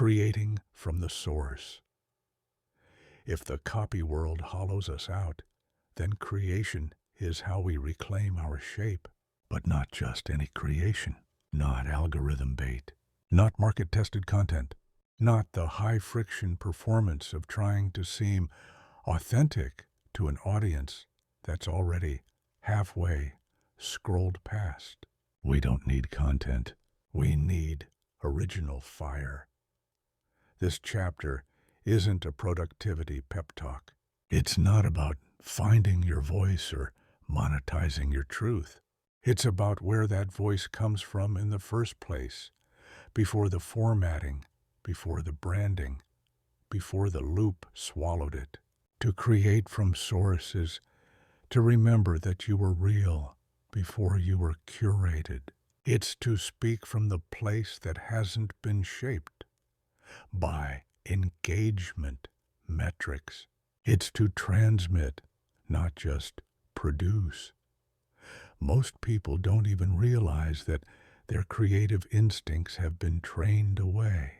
creating from the source. If the copy world hollows us out, then creation is how we reclaim our shape. But not just any creation, not algorithm bait, not market-tested content, not the high-friction performance of trying to seem authentic to an audience that's already halfway scrolled past. We don't need content. We need original fire. This chapter isn't a productivity pep talk. It's not about finding your voice or monetizing your truth. It's about where that voice comes from in the first place, before the formatting, before the branding, before the loop swallowed it. To create from source is to remember that you were real before you were curated. It's to speak from the place that hasn't been shaped by engagement metrics. It's to transmit, not just produce. Most people don't even realize that their creative instincts have been trained away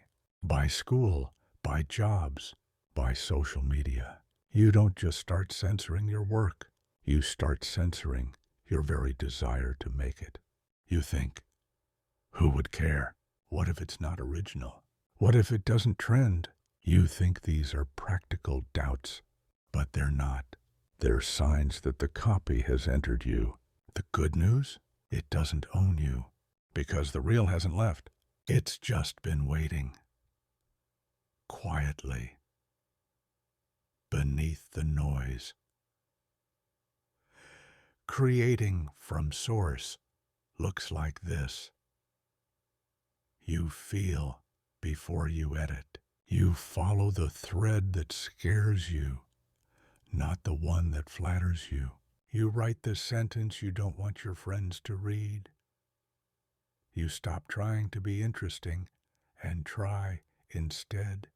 by school, by jobs, by social media. You don't just start censoring your work. You start censoring your very desire to make it. You think, who would care? What if it's not original? What if it doesn't trend? You think these are practical doubts, but they're not. They're signs that the copy has entered you. The good news? It doesn't own you, because the real hasn't left. It's just been waiting. Quietly. Beneath the noise. Creating from source looks like this. You feel before you edit. You follow the thread that scares you, not the one that flatters you. You write the sentence you don't want your friends to read. You stop trying to be interesting and try, instead,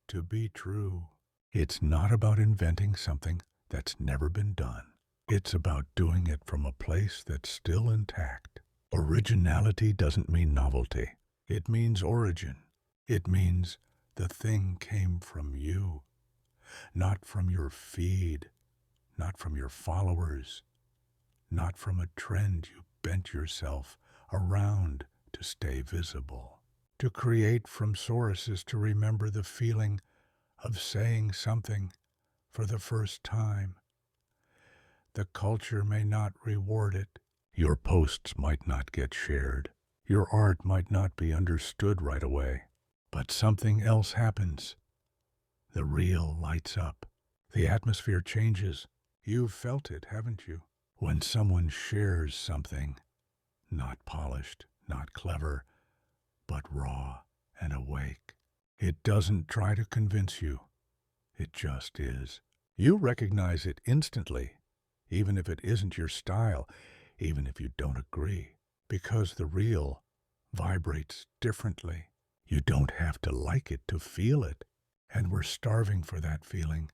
to be true. It's not about inventing something that's never been done. It's about doing it from a place that's still intact. Originality doesn't mean novelty. It means origin. It means the thing came from you, not from your feed, not from your followers, not from a trend you bent yourself around to stay visible. To create from source is to remember the feeling of saying something for the first time. The culture may not reward it. Your posts might not get shared. Your art might not be understood right away. But something else happens. The reel lights up. The atmosphere changes. You've felt it, haven't you? When someone shares something, not polished, not clever, but raw and awake. It doesn't try to convince you. It just is. You recognize it instantly, even if it isn't your style, even if you don't agree, because the reel vibrates differently. You don't have to like it to feel it, and we're starving for that feeling.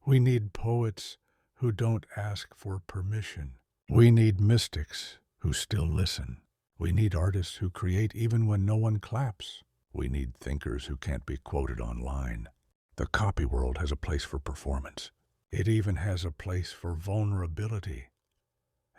We need poets who don't ask for permission. We need mystics who still listen. We need artists who create even when no one claps. We need thinkers who can't be quoted online. The copy world has a place for performance. It even has a place for vulnerability,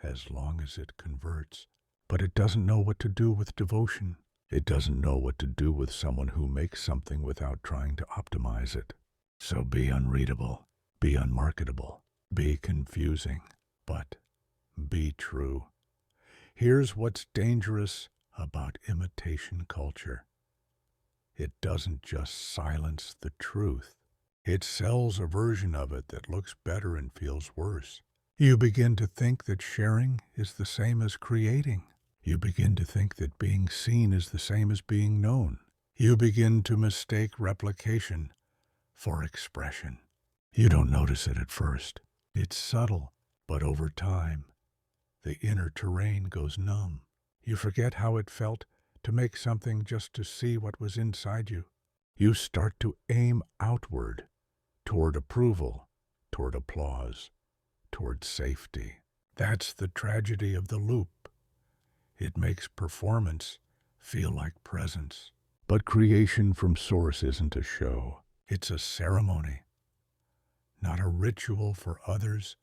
as long as it converts. But it doesn't know what to do with devotion. It doesn't know what to do with someone who makes something without trying to optimize it. So be unreadable, be unmarketable, be confusing, but be true. Here's what's dangerous about imitation culture. It doesn't just silence the truth. It sells a version of it that looks better and feels worse. You begin to think that sharing is the same as creating. You begin to think that being seen is the same as being known. You begin to mistake replication for expression. You don't notice it at first. It's subtle, but over time, the inner terrain goes numb. You forget how it felt to make something just to see what was inside you. You start to aim outward, toward approval, toward applause, toward safety. That's the tragedy of the loop. It makes performance feel like presence. But creation from source isn't a show. It's a ceremony, not a ritual for others,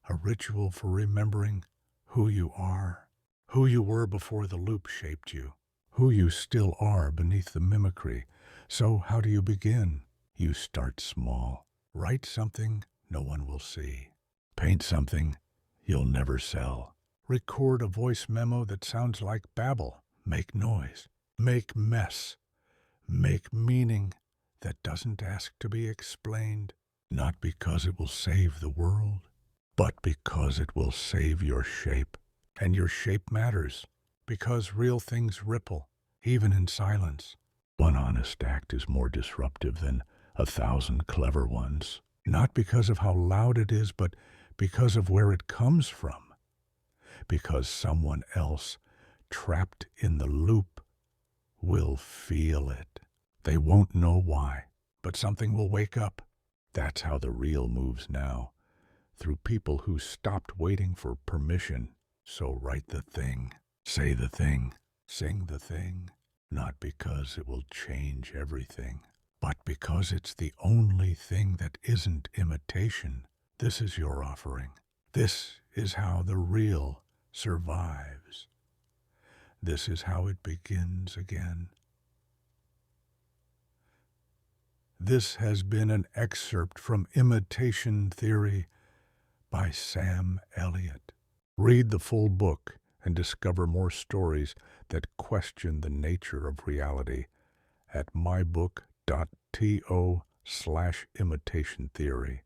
a ritual for remembering who you are, who you were before the loop shaped you, who you still are beneath the mimicry. So how do you begin? You start small. Write something no one will see. Paint something you'll never sell. Record a voice memo that sounds like babble. Make noise. Make mess. Make meaning that doesn't ask to be explained. Not because it will save the world, but because it will save your shape. And your shape matters, because real things ripple, even in silence. One honest act is more disruptive than 1,000 clever ones. Not because of how loud it is, but because of where it comes from. Because someone else, trapped in the loop, will feel it. They won't know why, but something will wake up. That's how the real moves now, through people who stopped waiting for permission. So write the thing, say the thing, sing the thing, not because it will change everything, but because it's the only thing that isn't imitation. This is your offering. This is how the real survives. This is how it begins again. This has been an excerpt from Imitation Theory by Sam Elliott. Read the full book and discover more stories that question the nature of reality at mybook.to/imitation theory.